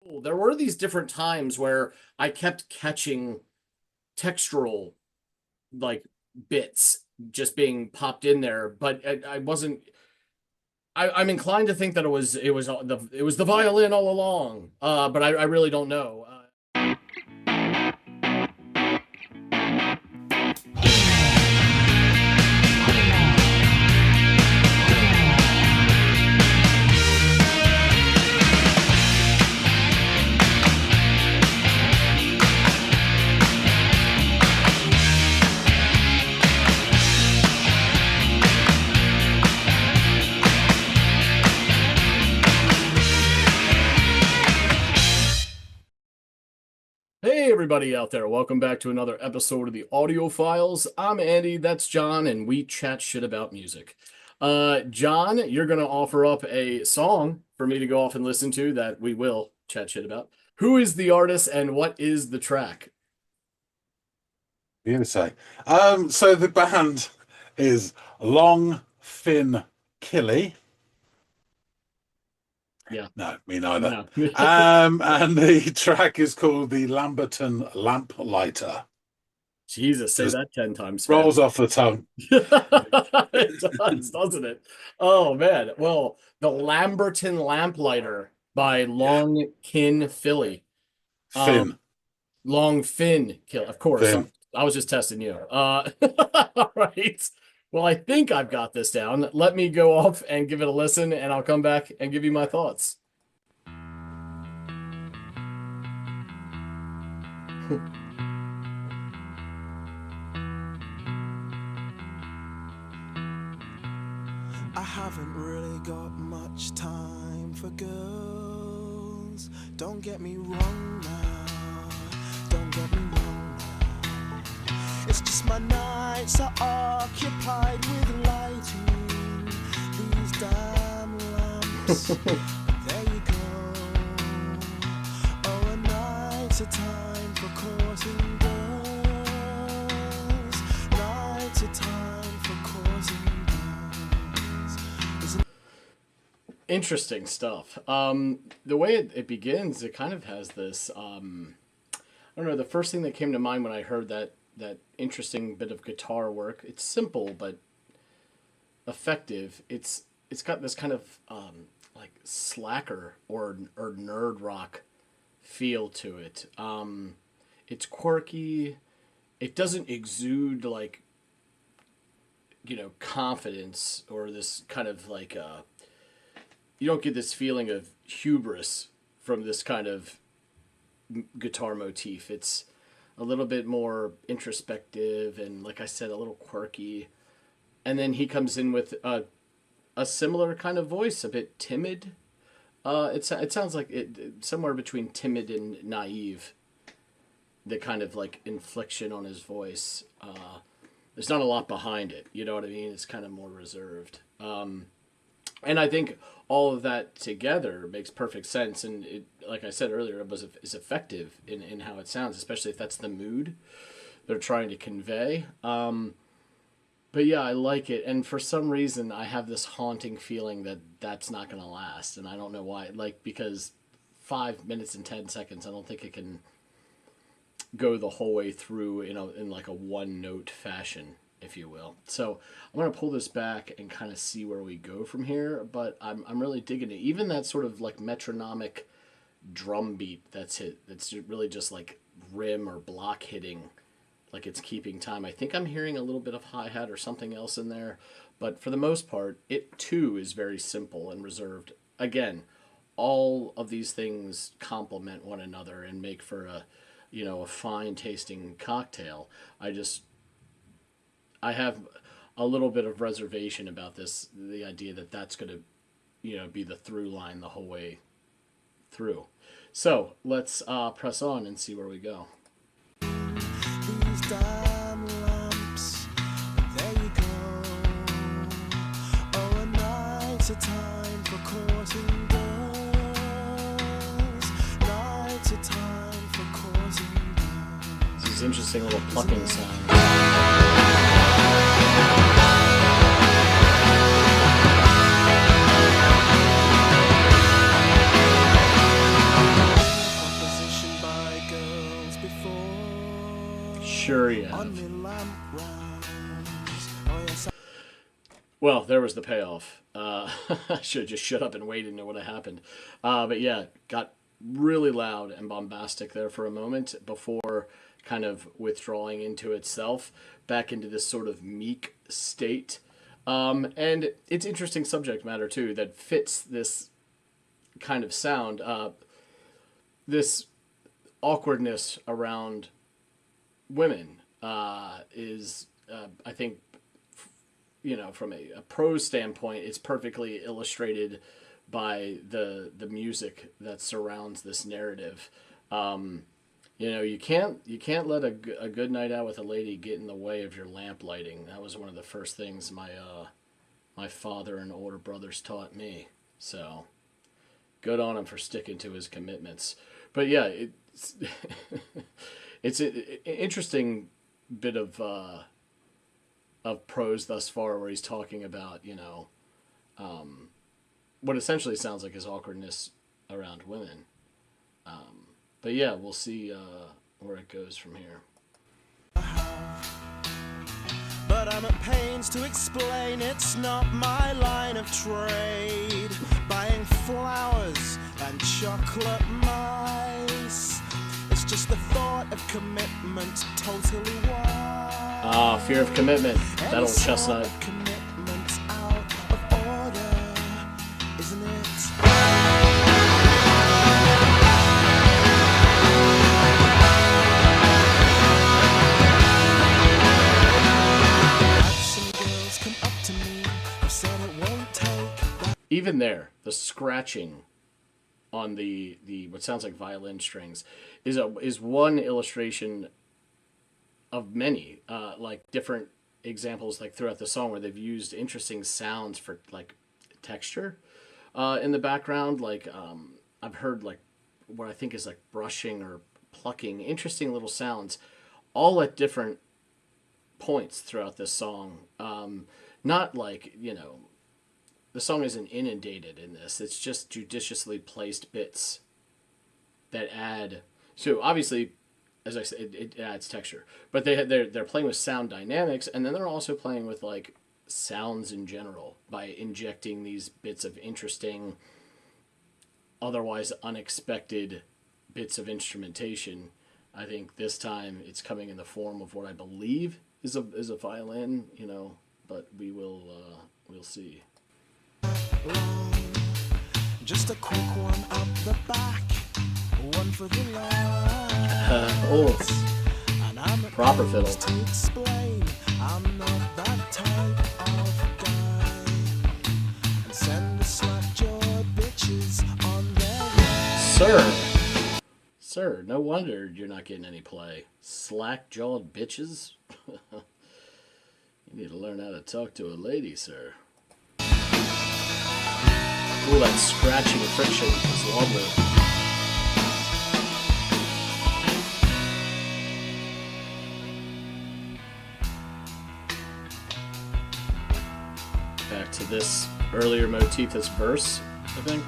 There were these different times where I kept catching textural like bits just being popped in there, but I wasn't. I'm inclined to think that it was the violin all along, but I really don't know. Hey, everybody out there. Welcome back to another episode of the Audiophiles. I'm Andy, that's John, and we chat shit about music. John, you're going to offer up a song for me to go off and listen to that we will chat shit about. Who is the artist and what is the track? You say. So the band is Long Fin Killie. Yeah. No, me neither. No. And the track is called the Lamberton Lamplighter. Jesus, say Just that 10 times fast. rolls off the tongue. It does, doesn't it? Oh, man. Well, the Lamberton Lamplighter by Long Kin Philly. Fin. Long Fin Kill, of course. Fin. I was just testing you. All right. Well, I think I've got this down. Let me go off and give it a listen, and I'll come back and give you my thoughts. I haven't really got much time for girls. Don't get me wrong now. Don't get me wrong now. It's just my nights are occupied with lighting these damn lamps. There you go. Oh, a night's a time for courting girls. Night's a time for courting girls. Interesting stuff. The way it begins, it kind of has this, I don't know, the first thing that came to mind when I heard that interesting bit of guitar work, it's simple but effective. It's got this kind of like slacker or nerd rock feel to it. It's quirky. It doesn't exude like, confidence or this kind of like you don't get this feeling of hubris from this kind of guitar motif. It's a little bit more introspective and, like I said, a little quirky. And then he comes in with a similar kind of voice, a bit timid. It sounds like somewhere between timid and naive. The kind of like inflection on his voice. There's not a lot behind it. You know what I mean? It's kind of more reserved. And I think all of that together makes perfect sense. And it, like I said earlier, is effective in how it sounds, especially if that's the mood they're trying to convey. But yeah, I like it. And for some reason, I have this haunting feeling that that's not going to last. And I don't know why. Like, because 5 minutes and 10 seconds, I don't think it can go the whole way through in like a one note fashion, if you will. So I'm going to pull this back and kind of see where we go from here, but I'm really digging it. Even that sort of like metronomic drum beat that's really just like rim or block hitting, like it's keeping time. I think I'm hearing a little bit of hi-hat or something else in there, but for the most part, it too is very simple and reserved. Again, all of these things complement one another and make for a fine tasting cocktail. I have a little bit of reservation about this, the idea that that's going to, be the through line the whole way through. So let's press on and see where we go. These damn lamps, there you go. Oh, a night's a time for courting girls. Night's a time for courting girls. This is interesting little plucking sound. Sure you on have. me lamp rounds. Oh yes, Well, there was the payoff. I should have just shut up and waited and it would have happened. But yeah, got really loud and bombastic there for a moment before kind of withdrawing into itself, back into this sort of meek state. And it's interesting subject matter, too, that fits this kind of sound. This awkwardness around women is, I think, from a prose standpoint, it's perfectly illustrated by the music that surrounds this narrative. You can't let a good night out with a lady get in the way of your lamp lighting. That was one of the first things my father and older brothers taught me. So good on him for sticking to his commitments. But yeah, it's an interesting bit of prose thus far, where he's talking about what essentially sounds like his awkwardness around women. But yeah, we'll see where it goes from here. but I'm at pains to explain it's not my line of trade. Buying flowers and chocolate mice. It's just the thought of commitment totally wild. Fear of commitment. That old chestnut. Commitment's out of order, isn't it? Even there, the scratching on the what sounds like violin strings is one illustration of many, like different examples like throughout the song where they've used interesting sounds for like texture in the background. Like I've heard like what I think is like brushing or plucking, interesting little sounds, all at different points throughout this song. Not like, the song isn't inundated in this. It's just judiciously placed bits that add. So obviously, as I said, it adds texture. But they're playing with sound dynamics, and then they're also playing with like sounds in general by injecting these bits of interesting, otherwise unexpected bits of instrumentation. I think this time it's coming in the form of what I believe is a violin, but we'll see. Just a quick one up the back, one for the last. And I'm proper fiddle. To explain, I'm not that type of guy. And send the slack-jawed bitches on their way. Sir, no wonder you're not getting any play. Slack-jawed bitches? You need to learn how to talk to a lady, sir. Ooh, that scratching friction is lovely. Back to this earlier motif, this verse, I think.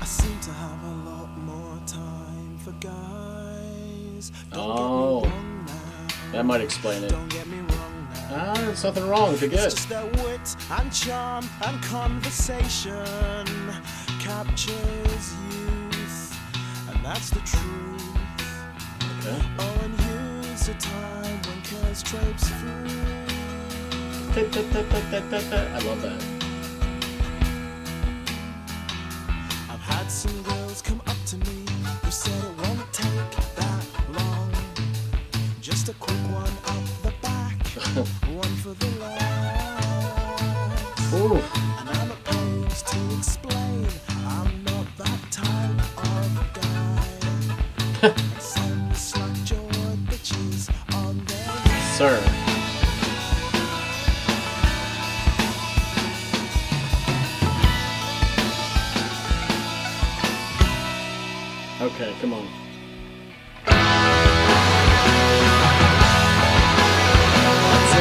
I seem to have a lot more time for guys. Don't get me wrong now. That might explain it. Don't get me wrong now. There's nothing wrong with it. Good. It's just their wit and charm and conversation captures youth, and that's the truth. Okay. Oh, and use a time when cares traipse through. I love that. I've had some girls come up to me who said it won't take that long. Just a quick one up the back, one for the last. Ooh. And I'm at pains to explain I'm not that type of guy. Send the slack-jawed bitches on their way. Sir. Okay, come on. That's it.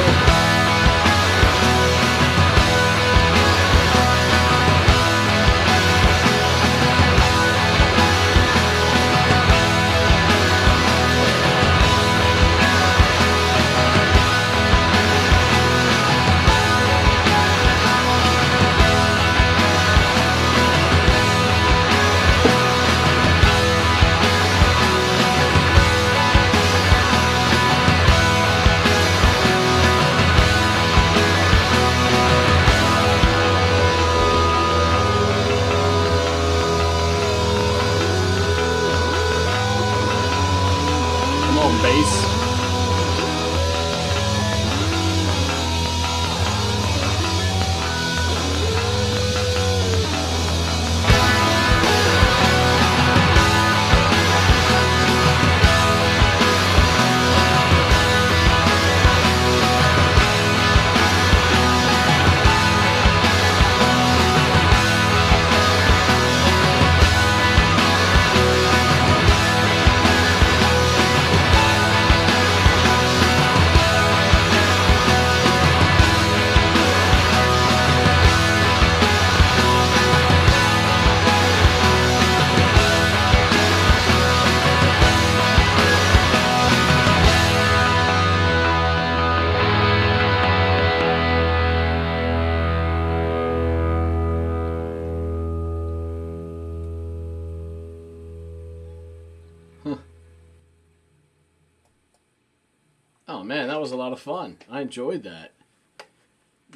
man, that was a lot of fun. I enjoyed that.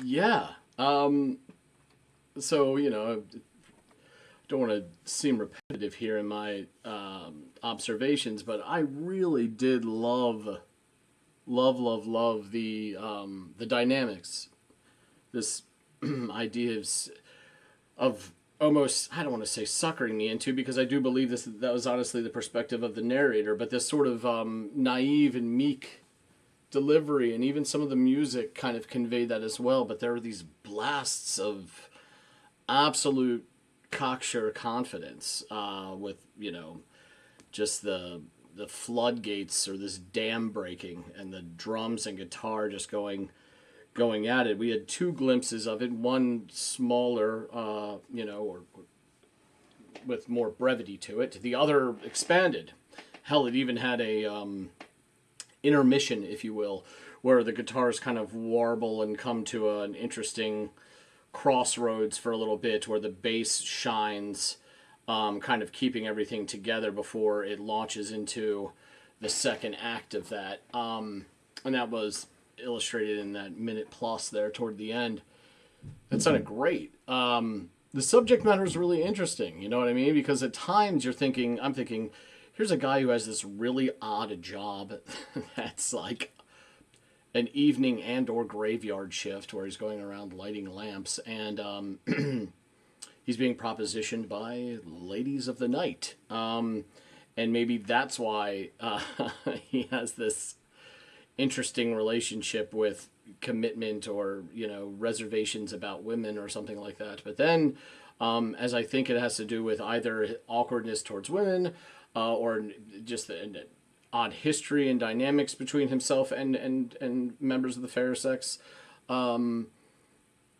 Yeah. So, don't want to seem repetitive here in my observations, but I really did love the dynamics. This idea of almost, I don't want to say suckering me into, because I do believe that was honestly the perspective of the narrator, but this sort of naive and meek delivery, and even some of the music kind of conveyed that as well. But there are these blasts of absolute cocksure confidence, with just the floodgates, or this dam breaking, and the drums and guitar just going at it. We had two glimpses of it, one smaller, or with more brevity to it, the other expanded. Hell, it even had a intermission, if you will, where the guitars kind of warble and come to an interesting crossroads for a little bit, where the bass shines, kind of keeping everything together before it launches into the second act of that. And that was illustrated in that minute plus there toward the end. That sounded great. The subject matter is really interesting, you know what I mean? Because at times I'm thinking, here's a guy who has this really odd job that's like an evening and or graveyard shift, where he's going around lighting lamps, and he's being propositioned by ladies of the night. And maybe that's why he has this interesting relationship with commitment, or reservations about women or something like that. But then, as I think it has to do with either awkwardness towards women, or just the odd history and dynamics between himself and members of the fair sex,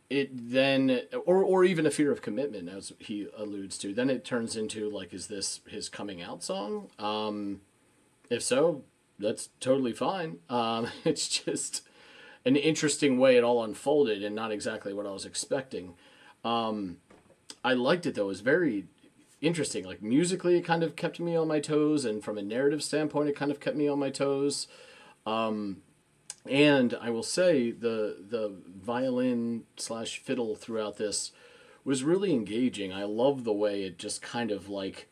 it then, or even a fear of commitment, as he alludes to, then it turns into like, is this his coming out song? If so, that's totally fine. It's just an interesting way it all unfolded, and not exactly what I was expecting. I liked it though. It was very interesting. Like musically, it kind of kept me on my toes, and from a narrative standpoint, it kind of kept me on my toes. And I will say the violin / fiddle throughout this was really engaging. I love the way it just kind of like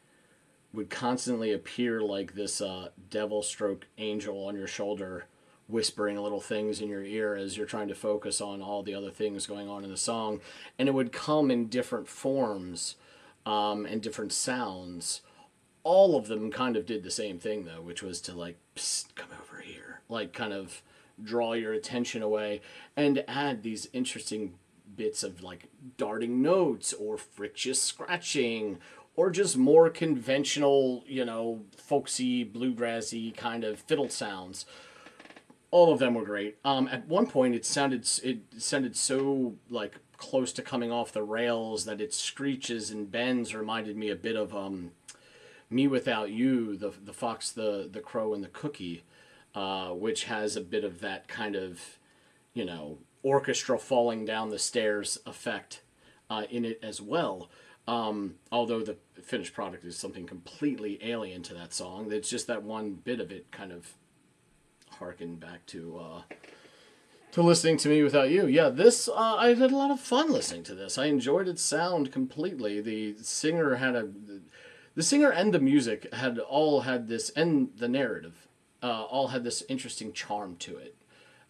would constantly appear like this devil stroke angel on your shoulder, whispering little things in your ear as you're trying to focus on all the other things going on in the song. And it would come in different forms, and different sounds. All of them kind of did the same thing though, which was to like, psst, come over here, like kind of draw your attention away, and add these interesting bits of like darting notes, or frictious scratching, or just more conventional, folksy, bluegrassy kind of fiddle sounds. All of them were great. At one point, it sounded so like close to coming off the rails that its screeches and bends reminded me a bit of Me Without You, the Fox, the Crow, and the Cookie, which has a bit of that kind of, orchestra falling down the stairs effect in it as well. Although the finished product is something completely alien to that song. It's just that one bit of it kind of harkened back to listening to Me Without You. Yeah, this I had a lot of fun listening to this. I enjoyed its sound completely. The singer and the music had this, and the narrative all had this interesting charm to it,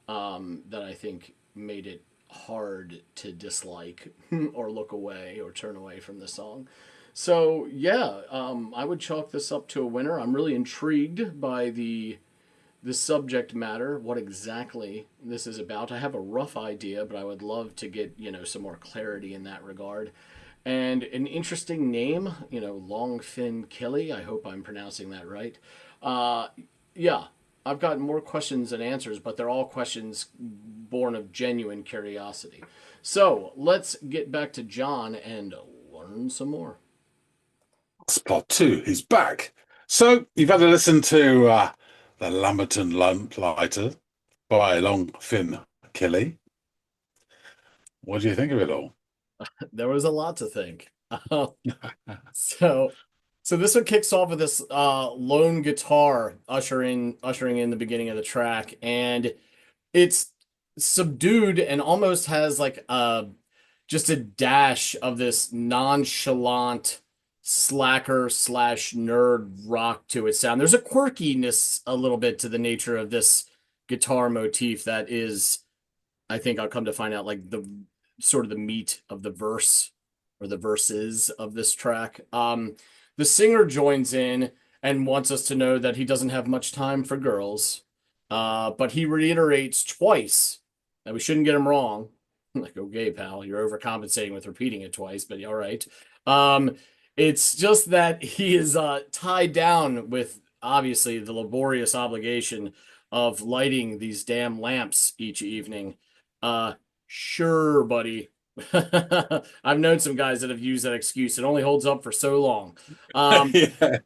that I think made it hard to dislike or look away or turn away from the song. So yeah, I would chalk this up to a winner. I'm really intrigued by the subject matter, what exactly this is about. I have a rough idea, but I would love to get some more clarity in that regard. And an interesting name, Longfin Killie. I hope I'm pronouncing that right. Yeah, I've got more questions than answers, but they're all questions born of genuine curiosity. So let's get back to John and learn some more. Spot 2, he's back. So you've had to listen to the Lamberton Lamplighter by Longfin Killie. What do you think of it all? There was a lot to think. So So this one kicks off with this lone guitar ushering in the beginning of the track, and it's subdued and almost has like just a dash of this nonchalant slacker slash nerd rock to its sound. There's a quirkiness a little bit to the nature of this guitar motif that is, I think I'll come to find out, like the sort of the meat of the verse or the verses of this track. The singer joins in and wants us to know that he doesn't have much time for girls, but he reiterates twice that we shouldn't get him wrong. Like, okay, pal, you're overcompensating with repeating it twice, but all right. It's just that he is tied down with obviously the laborious obligation of lighting these damn lamps each evening. Sure, buddy. I've known some guys that have used that excuse. It only holds up for so long. Yeah.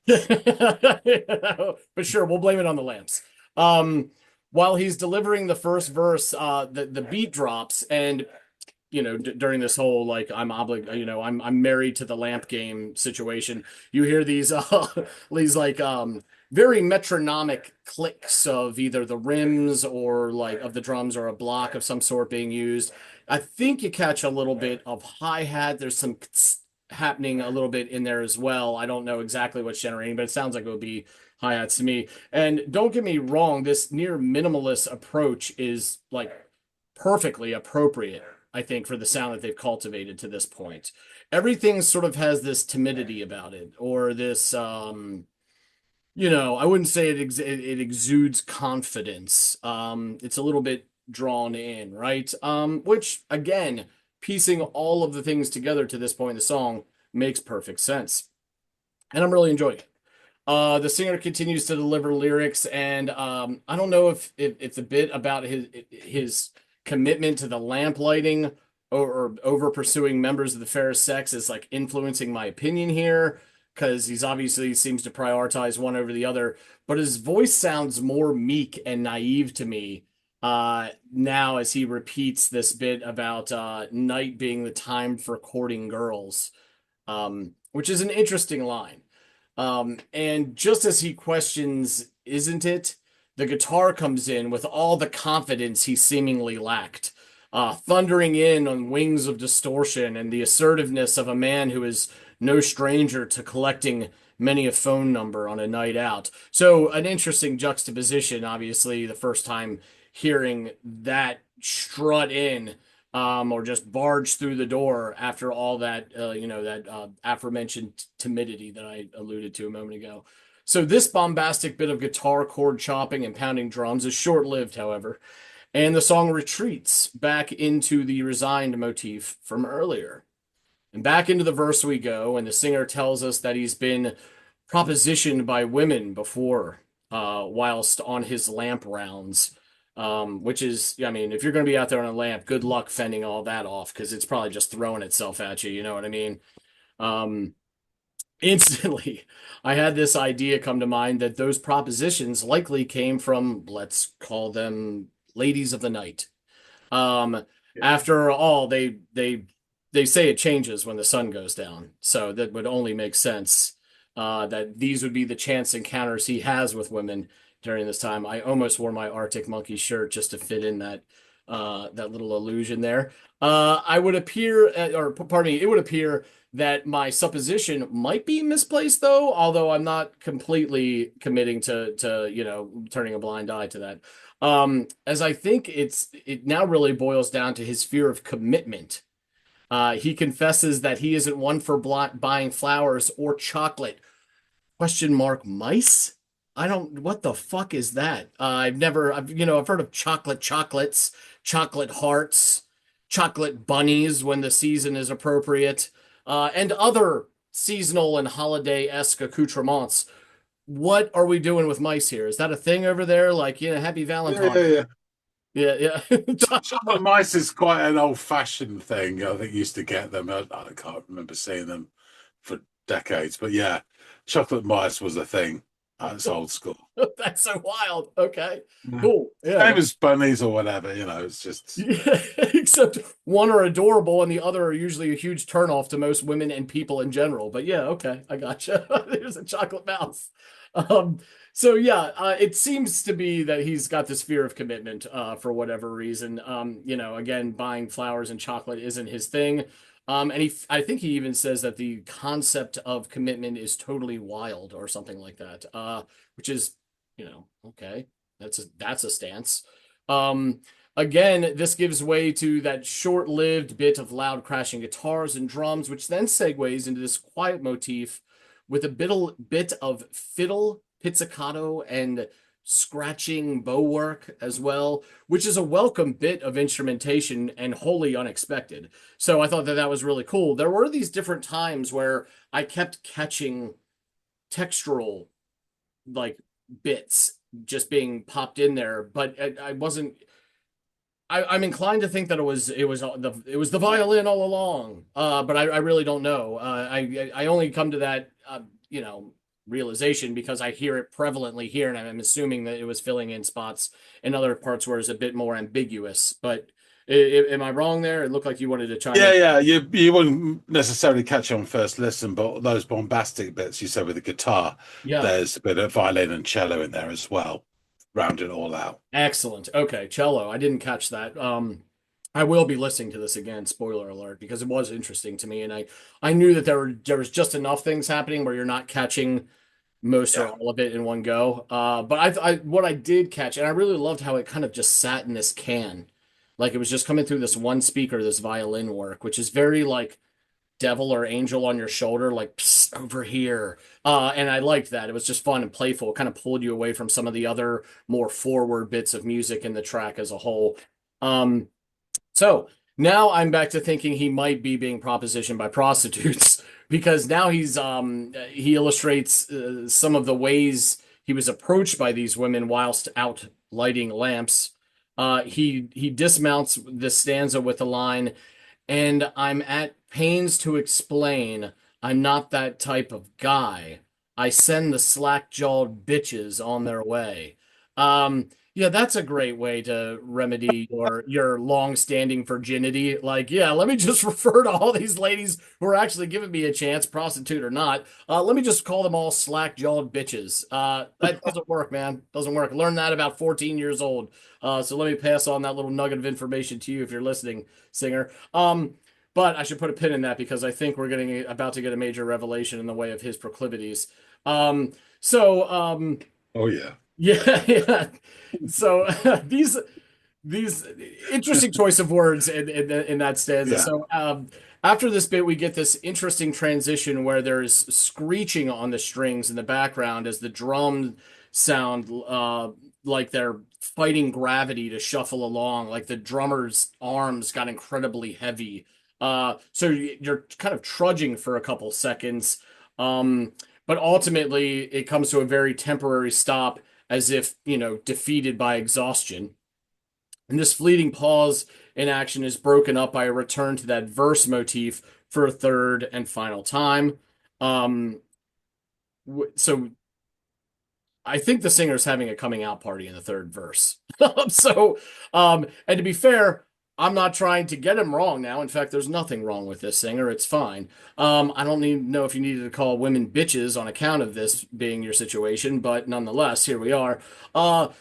But sure, we'll blame it on the lamps. While he's delivering the first verse, the beat drops, and during this whole like I'm married to the lamp game situation, you hear these these like very metronomic clicks of either the rims or like of the drums or a block of some sort being used. I think you catch a little bit of hi-hat. There's some happening a little bit in there as well. I don't know exactly what's generating, but it sounds like it would be hi-hats to me. And don't get me wrong, this near minimalist approach is like perfectly appropriate, I think, for the sound that they've cultivated to this point. Everything sort of has this timidity about it, or this, I wouldn't say it exudes confidence. It's a little bit drawn in, right? Which again, piecing all of the things together to this point in the song makes perfect sense. And I'm really enjoying it. The singer continues to deliver lyrics, and I don't know if the bit about his commitment to the lamp lighting or over pursuing members of the fairest sex is like influencing my opinion here, because he's obviously seems to prioritize one over the other, but his voice sounds more meek and naive to me now as he repeats this bit about night being the time for courting girls, which is an interesting line. And just as he questions, isn't it? The guitar comes in with all the confidence he seemingly lacked, thundering in on wings of distortion and the assertiveness of a man who is no stranger to collecting many a phone number on a night out. So an interesting juxtaposition, obviously, the first time hearing that strut in, or just barge through the door after all that, that aforementioned timidity that I alluded to a moment ago. So this bombastic bit of guitar chord chopping and pounding drums is short-lived, however, and the song retreats back into the resigned motif from earlier. And back into the verse we go, and the singer tells us that he's been propositioned by women before, whilst on his lamp rounds. Which is, I mean, if you're going to be out there on a lamp, good luck fending all that off, because it's probably just throwing itself at you. You know what I mean? Instantly, I had this idea come to mind that those propositions likely came from, let's call them ladies of the night. After all, they say it changes when the sun goes down, so that would only make sense that these would be the chance encounters he has with women during this time. I almost wore my Arctic Monkey shirt just to fit in that little illusion there. It would appear that my supposition might be misplaced, though, although I'm not completely committing to turning a blind eye to that. As I think it now really boils down to his fear of commitment. He confesses that he isn't one for buying flowers or chocolate. Question mark, mice? What the fuck is that? I've heard of chocolates, chocolate hearts, chocolate bunnies when the season is appropriate, and other seasonal and holiday-esque accoutrements. What are we doing with mice here? Is that a thing over there? Like, Happy Valentine. Yeah. Chocolate mice is quite an old-fashioned thing. I think you used to get them. I can't remember seeing them for decades, but yeah, chocolate mice was a thing. It's old school. That's so wild. Okay, Yeah. cool. Yeah. Same as bunnies or whatever, it's just Yeah, except one are adorable and the other are usually a huge turnoff to most women and people in general. But yeah, okay, I gotcha. There's a chocolate mouse. Um, so yeah, it seems to be that he's got this fear of commitment for whatever reason. Again, buying flowers and chocolate isn't his thing. And I think he even says that the concept of commitment is totally wild or something like that. Which is, okay, that's a stance. Um, Again, this gives way to that short-lived bit of loud crashing guitars and drums, which then segues into this quiet motif with a bit of fiddle, pizzicato, and scratching bow work as well, which is a welcome bit of instrumentation and wholly unexpected. So I thought that that was really cool. There were these different times where I kept catching textural like bits just being popped in there, but I wasn't. I'm inclined to think that it was the violin all along, but I really don't know. I only come to that realization because I hear it prevalently here, and I'm assuming that it was filling in spots in other parts where it's a bit more ambiguous. But am I wrong there? It looked like you wanted to chime in. yeah. You wouldn't necessarily catch on first listen, but those bombastic bits you said with the guitar, Yeah, there's a bit of violin and cello in there as well, round it all out. excellent. Okay, cello. I didn't catch that. I will be listening to this again, spoiler alert, because it was interesting to me, and I knew that there was just enough things happening where you're not catching most or Yeah. all of it in one go. But what I did catch, and I really loved how it kind of just sat in this can, like it was just coming through this one speaker, this violin work, which is very like devil or angel on your shoulder, like "Psst, over here." And I liked that. It was just fun and playful. It kind of pulled you away from some of the other more forward bits of music in the track as a whole. Um, so now I'm back to thinking he might be being propositioned by prostitutes because now he illustrates some of the ways he was approached by these women whilst out lighting lamps. He dismounts the stanza with the line, and I'm at pains to explain I'm not that type of guy. I send the slack-jawed bitches on their way. Yeah, that's a great way to remedy your long-standing virginity. Like, yeah, let me just refer to all these ladies who are actually giving me a chance, prostitute or not. Let me just call them all slack-jawed bitches. That doesn't work, man. Doesn't work. Learned that about 14 years old. So let me pass on that little nugget of information to you if you're listening, singer. But I should put a pin in that because I think we're about to get a major revelation in the way of his proclivities. Um, so Oh yeah. yeah, yeah. So these interesting choice of words in that stanza. Yeah. So after this bit, we get this interesting transition where there's screeching on the strings in the background as the drums sound like they're fighting gravity to shuffle along. Like the drummer's arms got incredibly heavy. So you're kind of trudging for a couple seconds. But ultimately, it comes to a very temporary stop as if, defeated by exhaustion. And this fleeting pause in action is broken up by a return to that verse motif for a third and final time. So I think the singer's having a coming out party in the third verse. And to be fair, I'm not trying to get him wrong now. In fact, there's nothing wrong with this singer. It's fine. I don't need know if you needed to call women bitches on account of this being your situation, but nonetheless, here we are.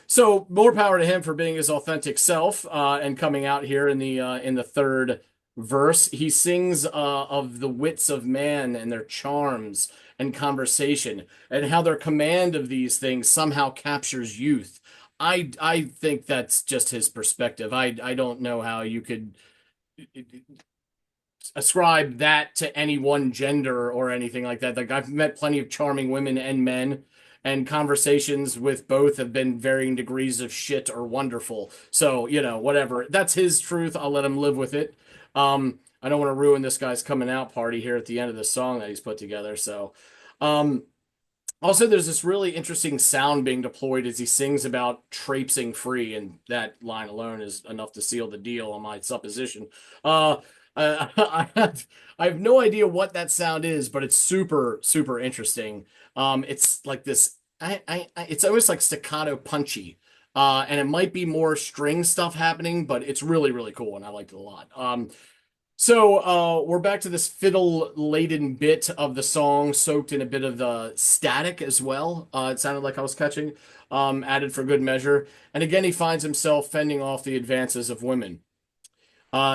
So more power to him for being his authentic self and coming out here in the third verse. He sings of the wits of man and their charms and conversation and how their command of these things somehow captures youth. I think that's just his perspective. I don't know how you could ascribe that to any one gender or anything like that. Like I've met plenty of charming women and men, and conversations with both have been varying degrees of shit or wonderful. So, whatever. That's his truth. I'll let him live with it. I don't want to ruin this guy's coming out party here at the end of the song that he's put together. So, also, there's this really interesting sound being deployed as he sings about traipsing free, and that line alone is enough to seal the deal on my supposition. I have no idea what that sound is, but it's super, super interesting. It's like this it's almost like staccato punchy. And it might be more string stuff happening, but it's really, really cool, and I liked it a lot. So we're back to this fiddle-laden bit of the song, soaked in a bit of the static as well. It sounded like I was catching, added for good measure. And again, he finds himself fending off the advances of women.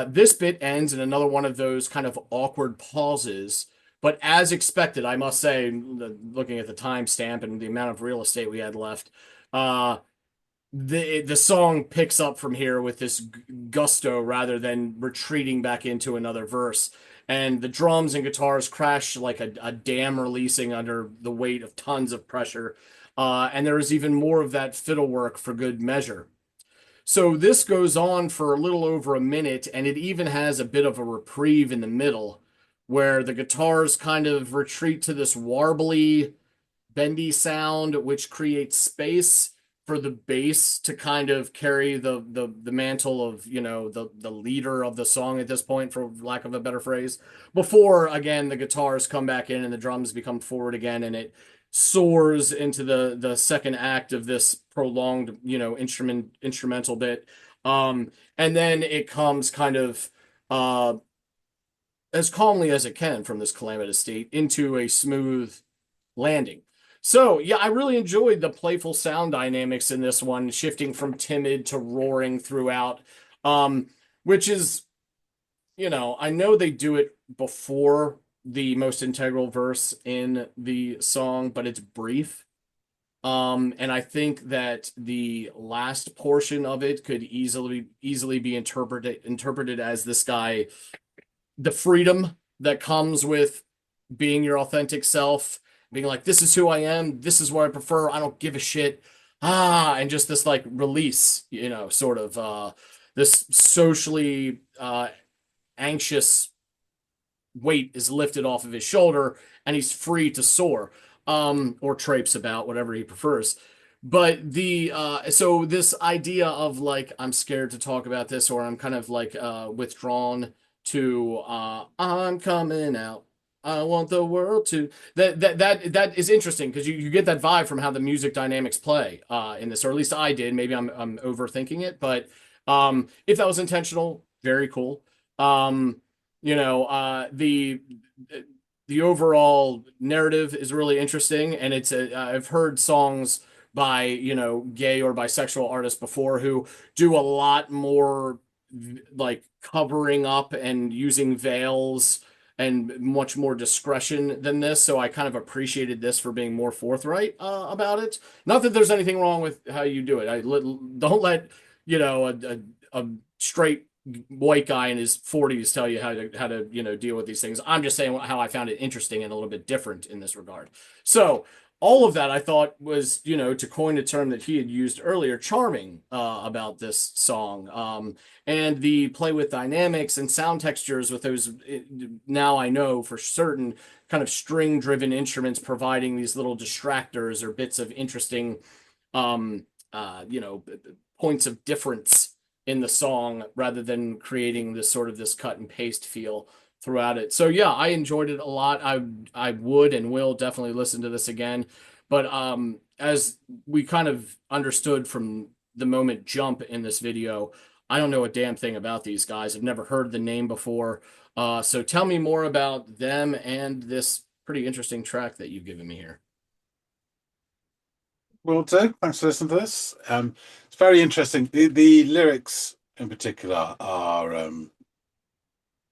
This bit ends in another one of those kind of awkward pauses, but as expected, I must say, looking at the timestamp and the amount of real estate we had left, uh, the song picks up from here with this gusto rather than retreating back into another verse. And the drums and guitars crash like a dam releasing under the weight of tons of pressure. And there is even more of that fiddle work for good measure. So this goes on for a little over a minute, and it even has a bit of a reprieve in the middle where the guitars kind of retreat to this warbly, bendy sound, which creates space for the bass to kind of carry the mantle of, you know, the leader of the song at this point, for lack of a better phrase, before again the guitars come back in and the drums become forward again, and it soars into the second act of this prolonged, you know, instrumental bit. And then it comes kind of as calmly as it can from this calamitous state into a smooth landing. So, yeah, I really enjoyed the playful sound dynamics in this one, shifting from timid to roaring throughout, which is, you know, I know they do it before the most integral verse in the song, but it's brief. And I think that the last portion of it could easily be interpreted as this guy, the freedom that comes with being your authentic self, being like, this is who I am, this is what I prefer, I don't give a shit. And just this like release, you know, sort of this socially anxious weight is lifted off of his shoulder and he's free to soar, or traipse about, whatever he prefers. But the so this idea of like, I'm scared to talk about this, or I'm kind of like withdrawn to I'm coming out, I want the world to, that is interesting, because you get that vibe from how the music dynamics play in this, or at least I did. Maybe I'm overthinking it, but if that was intentional, very cool. You know, the overall narrative is really interesting, and it's I've heard songs by, you know, gay or bisexual artists before who do a lot more like covering up and using veils and much more discretion than this. So I kind of appreciated this for being more forthright about it. Not that there's anything wrong with how you do it. Don't let, you know, a straight white guy in his 40s tell you how to, you know, deal with these things. I'm just saying how I found it interesting and a little bit different in this regard. So all of that I thought was, you know, to coin a term that he had used earlier, charming about this song. And the play with dynamics and sound textures with those, now I know for certain, kind of string driven instruments providing these little distractors or bits of interesting, you know, points of difference in the song, rather than creating this sort of this cut and paste feel throughout it. So yeah, I enjoyed it a lot. I would and will definitely listen to this again. But as we kind of understood from the moment jump in this video, I don't know a damn thing about these guys. I've never heard the name before. So tell me more about them and this pretty interesting track that you've given me here. Will do. Thanks for listening to this. It's very interesting. The lyrics in particular are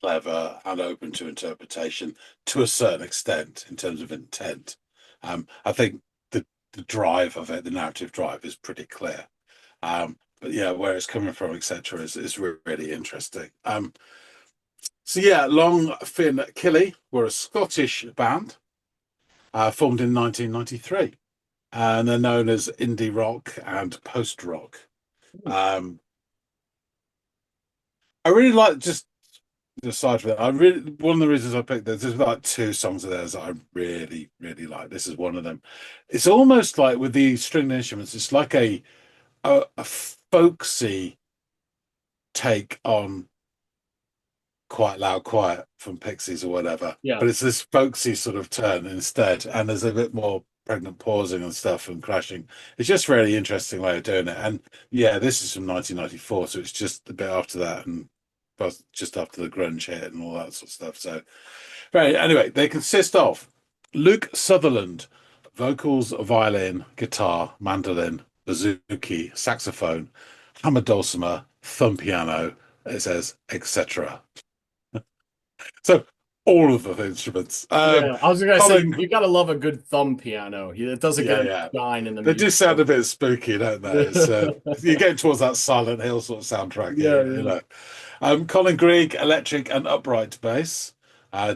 clever and open to interpretation to a certain extent in terms of intent. I think the drive of it, the narrative drive, is pretty clear. But yeah, where it's coming from, etc., is really interesting. So yeah, Long Fin Killie were a Scottish band formed in 1993. And they're known as indie rock and post rock. I really like, just aside from that, one of the reasons I picked this, there's like two songs of theirs that I really like. This is one of them. It's almost like with the stringed instruments, it's like a folksy take on Quite Loud Quiet from Pixies or whatever. Yeah. But it's this folksy sort of turn instead, and there's a bit more pregnant pausing and stuff and crashing. It's just a really interesting way of doing it. And yeah, this is from 1994, so it's just a bit after that and just after the grunge hit and all that sort of stuff. So, right, anyway, they consist of Luke Sutherland, vocals, violin, guitar, mandolin, bouzouki, saxophone, hammer dulcimer, thumb piano, it says, etc. So all of the instruments. Yeah, I was gonna say Colin, you gotta love a good thumb piano. It does a good yeah. shine in the They do music. sound a bit spooky, don't they? It's, you're getting towards that Silent Hill sort of soundtrack Yeah, here, yeah. you know. Colin Greig, electric and upright bass.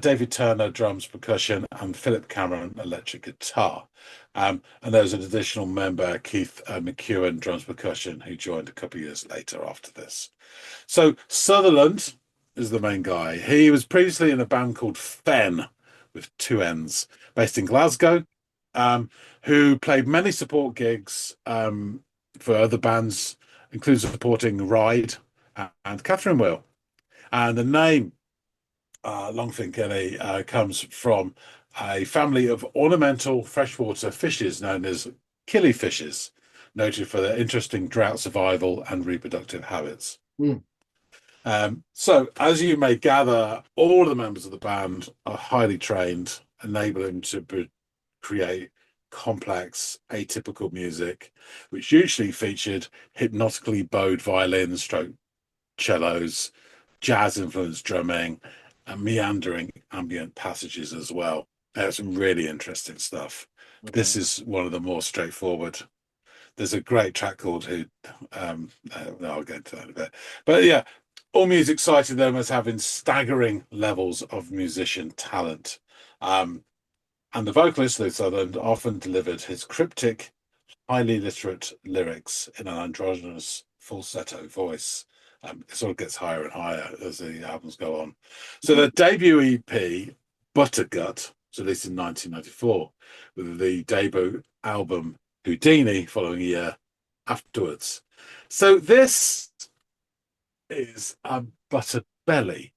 David Turner, drums, percussion, and Philip Cameron, electric guitar. And there's an additional member, Keith McEwen, drums, percussion, who joined a couple of years later after this. So Sutherland is the main guy. He was previously in a band called Fen, with two N's, based in Glasgow, who played many support gigs for other bands, including supporting Ride and Catherine Wheel. And the name Longfin Killie comes from a family of ornamental freshwater fishes known as killie fishes, noted for their interesting drought survival and reproductive habits. Mm. So, as you may gather, all the members of the band are highly trained, enabling them to create complex, atypical music, which usually featured hypnotically bowed violins, stroke cellos, jazz-influenced drumming, and meandering ambient passages as well. There's some really interesting stuff. Okay. This is one of the more straightforward. There's a great track called Who. I'll get into that in a bit. But yeah, All Music cited them as having staggering levels of musician talent. And the vocalist, Luke Sutherland, often delivered his cryptic, highly literate lyrics in an androgynous falsetto voice. It sort of gets higher and higher as the albums go on. So the debut EP, Buttergut, was released in 1994, with the debut album Houdini following a year afterwards. So this is a Butterbelly.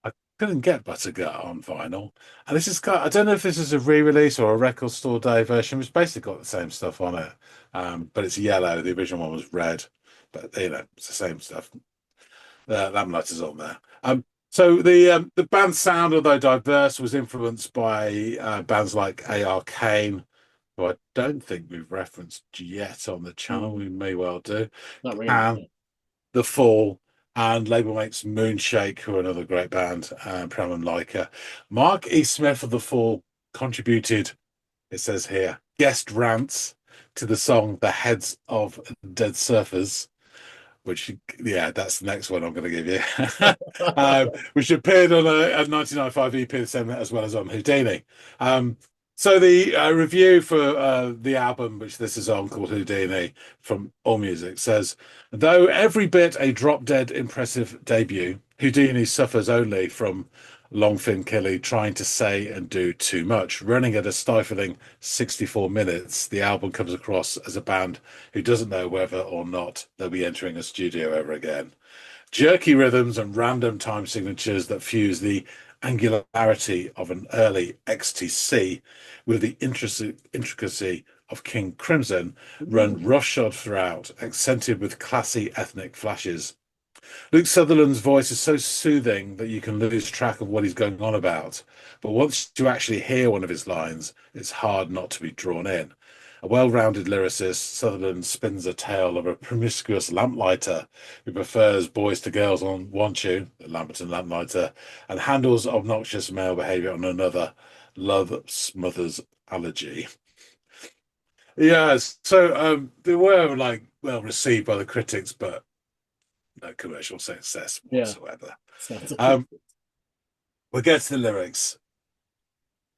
I couldn't get Buttergut on vinyl, and this is I don't know if this is a re-release or a record store day version, which basically got the same stuff on it, but it's yellow. The original one was red, but you know it's the same stuff. Lamplighter's on there. So the band's sound, although diverse, was influenced by bands like A.R. Kane, who I don't think we've referenced yet on the channel. We may well do. Not really. And The Fall, and label mates Moonshake, who are another great band, Pram and Leica. Mark E. Smith of The Fall contributed, it says here, guest rants to the song The Heads of Dead Surfers, which, yeah, that's the next one I'm going to give you, which appeared on a 1995 EP the same as well as on Houdini. So the review for the album, which this is on, called Houdini, from AllMusic, says, though every bit a drop-dead impressive debut, Houdini suffers only from Longfin Killie trying to say and do too much. Running at a stifling 64 minutes, the album comes across as a band who doesn't know whether or not they'll be entering a studio ever again. Jerky rhythms and random time signatures that fuse the angularity of an early XTC with the intricacy of King Crimson run roughshod throughout, accented with classy ethnic flashes. Luke Sutherland's voice is so soothing that you can lose track of what he's going on about. But once you actually hear one of his lines, it's hard not to be drawn in. A well-rounded lyricist, Sutherland spins a tale of a promiscuous lamplighter who prefers boys to girls on one tune, the Lamberton Lamplighter, and handles obnoxious male behaviour on another, Love Smothers Allergy. Yes, so they were like well received by the critics, but no commercial success whatsoever. We'll get to the lyrics,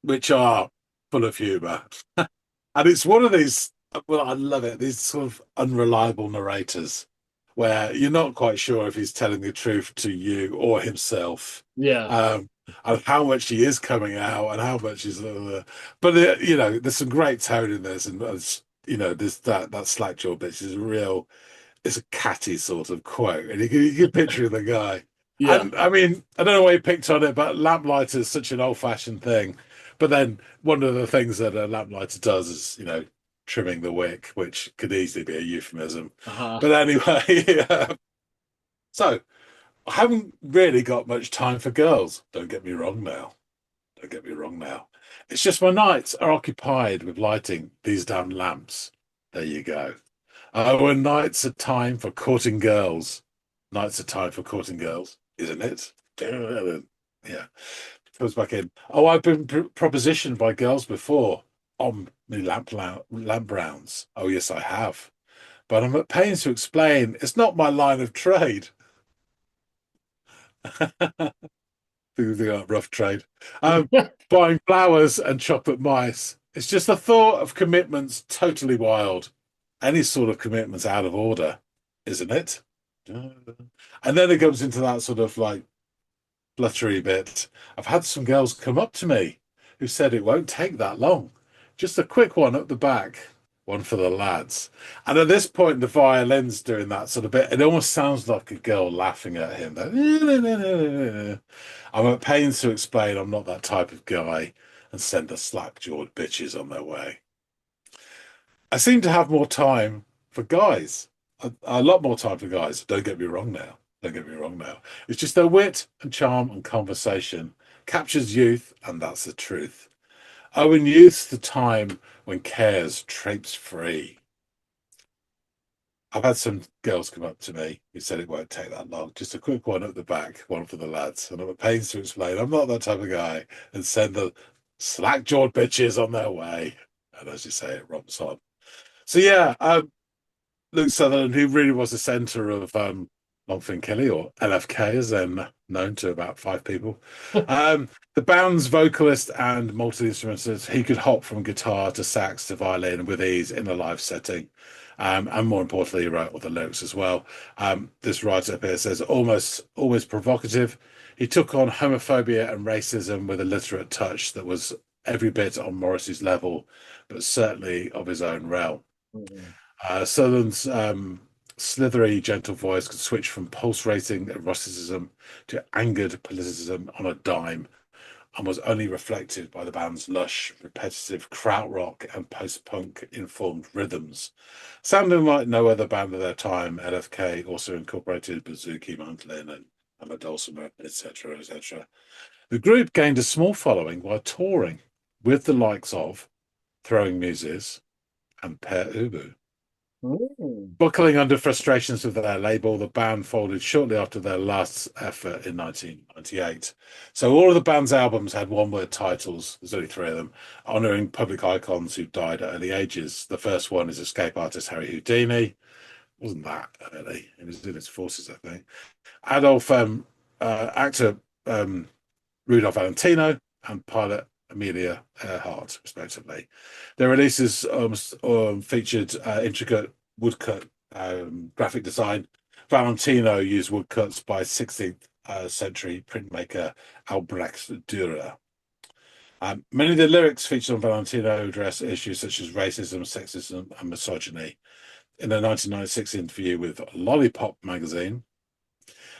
which are full of humour. And it's one of these, well, I love it, these sort of unreliable narrators where you're not quite sure if he's telling the truth to you or himself. Yeah. And how much he is coming out and how much is... but, you know, there's some great tone in this. And, you know, there's that slackjaw bitch is real... It's a catty sort of quote. And you can picture the guy. Yeah. And, I mean, I don't know why he picked on it, but Lamplighter is such an old-fashioned thing. But then one of the things that a lamplighter does is, trimming the wick, which could easily be a euphemism. But anyway, yeah. So I haven't really got much time for girls. Don't get me wrong now. Don't get me wrong now. It's just my nights are occupied with lighting these damn lamps. There you go. When nights are time for courting girls. Nights are time for courting girls, isn't it? Yeah. Comes back in. Oh, I've been propositioned by girls before on me lamp rounds. Oh, yes, I have. But I'm at pains to explain it's not my line of trade. Rough trade. Buying flowers and chocolate mice. It's just the thought of commitments totally wild. Any sort of commitment's out of order, isn't it? And then it comes into that sort of like fluttery bit. I've had some girls come up to me who said it won't take that long. Just a quick one up the back, one for the lads. And at this point, the violin's doing that sort of bit. It almost sounds like a girl laughing at him. I'm at pains to explain I'm not that type of guy and send the slack-jawed bitches on their way. I seem to have more time for guys. A lot more time for guys. Don't get me wrong now. Don't get me wrong now. It's just their wit and charm and conversation captures youth, and that's the truth. Oh, in youth's the time when cares traipse free. I've had some girls come up to me who said it won't take that long. Just a quick one at the back, one for the lads. And I'm at pains to explain I'm not that type of guy and send the slack-jawed bitches on their way. And as you say, it romps on. So yeah, Luke Sutherland, who really was the centre of Longfin Killie, or LFK as they're known to about 5 people. The band's vocalist and multi-instrumentalist, he could hop from guitar to sax to violin with ease in a live setting. And more importantly, he wrote all the lyrics as well. This writer up here says, almost always provocative. He took on homophobia and racism with a literate touch that was every bit on Morrissey's level, but certainly of his own realm. Sutherland's slithery, gentle voice could switch from pulse-rating eroticism to angered politicism on a dime, and was only reflected by the band's lush, repetitive krautrock and post-punk informed rhythms. Sounding like no other band of their time, LFK also incorporated bouzouki, mandolin, and a dulcimer, etc., etc. The group gained a small following while touring with the likes of Throwing Muses and Pere Ubu. Buckling under frustrations with their label, the band folded shortly after their last effort in 1998. So all of the band's albums had one-word titles, there's only 3 of them, honouring public icons who died at early ages. The first one is escape artist Harry Houdini. Wasn't that early? He was in his 40s, I think. Adolf actor Rudolph Valentino and pilot Amelia Earhart, respectively. Their releases featured intricate woodcut graphic design. Valentino used woodcuts by 16th century printmaker Albrecht Dürer. Many of the lyrics featured on Valentino address issues such as racism, sexism, and misogyny. In a 1996 interview with Lollipop magazine,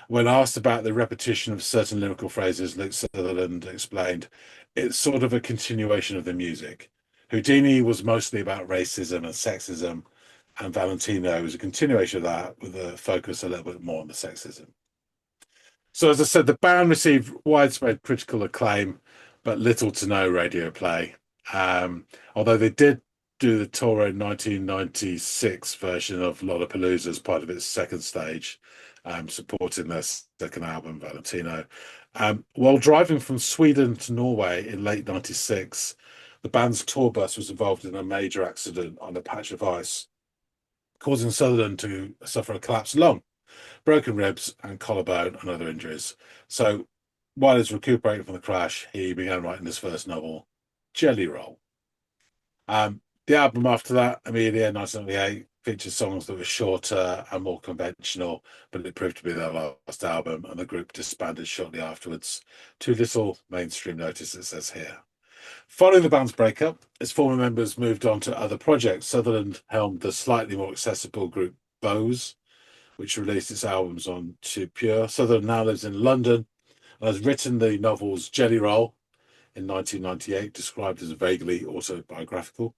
when asked about the repetition of certain lyrical phrases, Luke Sutherland explained, it's sort of a continuation of the music. Houdini was mostly about racism and sexism, and Valentino was a continuation of that with a focus a little bit more on the sexism. So as I said, the band received widespread critical acclaim, but little to no radio play. Although they did do the tour in 1996 version of Lollapalooza as part of its second stage, supporting their second album, Valentino. While driving from Sweden to Norway in late 96, the band's tour bus was involved in a major accident on a patch of ice, causing Sutherland to suffer a collapsed lung, broken ribs and collarbone and other injuries. So while he's recuperating from the crash, he began writing his first novel, Jelly Roll. The album after that, Amelia, 1998, featured songs that were shorter and more conventional, but it proved to be their last album, and the group disbanded shortly afterwards. Too little mainstream notice, it says here. Following the band's breakup, its former members moved on to other projects. Sutherland helmed the slightly more accessible group Bose, which released its albums on Too Pure. Sutherland now lives in London and has written the novels Jelly Roll, in 1998, described as vaguely autobiographical.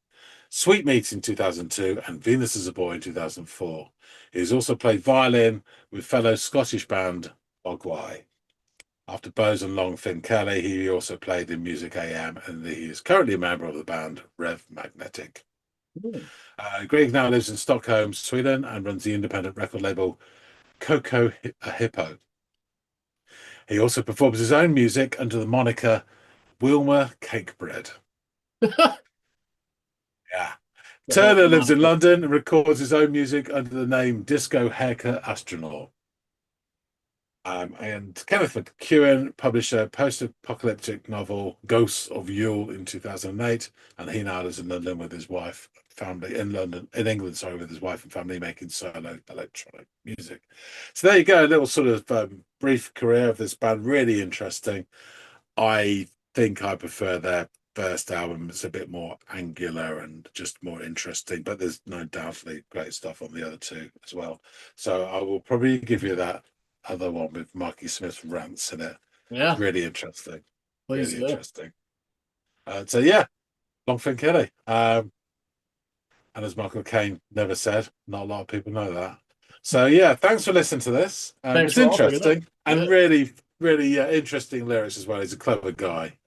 Sweetmeat in 2002 and Venus as a Boy in 2004. He has also played violin with fellow Scottish band Mogwai. After Bose and Long Finn Kelly, he also played in Music AM, and he is currently a member of the band Rev Magnetic. Greg now lives in Stockholm, Sweden, and runs the independent record label Coco Hippo. He also performs his own music under the moniker Wilmer Cakebread. Yeah. Turner lives in London and records his own music under the name Disco Haircut Astronaut. And Kenneth McEwen published a post-apocalyptic novel, Ghosts of Yule, in 2008, and he now lives in London with his wife, family in England, with his wife and family, making solo electronic music. So there you go, a little sort of brief career of this band, really interesting. I think I prefer their first album. It's a bit more angular and just more interesting, but there's no doubtfully great stuff on the other two as well. So I will probably give you that other one with Marky Smith's rants in it. Yeah. Really interesting. Please really do. Interesting. So yeah, Long Finn Kelly. And as Michael Caine never said, not a lot of people know that. So yeah, thanks for listening to this. Thanks it's interesting and really interesting lyrics as well. He's a clever guy.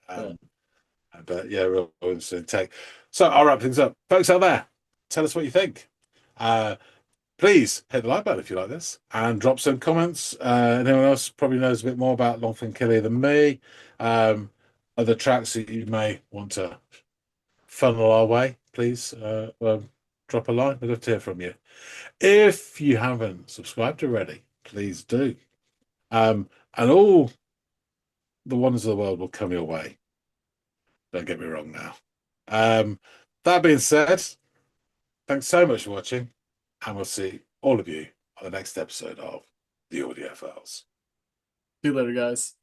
But yeah, real interesting take. So I'll wrap things up. Folks out there, tell us what you think. Please hit the like button if you like this and drop some comments. Anyone else probably knows a bit more about Long Finn Kelly than me. Other tracks that you may want to funnel our way, please drop a line. We'd love to hear from you. If you haven't subscribed already, please do. And all the wonders of the world will come your way. Don't get me wrong now. That being said, thanks so much for watching. And we'll see all of you on the next episode of the Audiophiles. See you later, guys.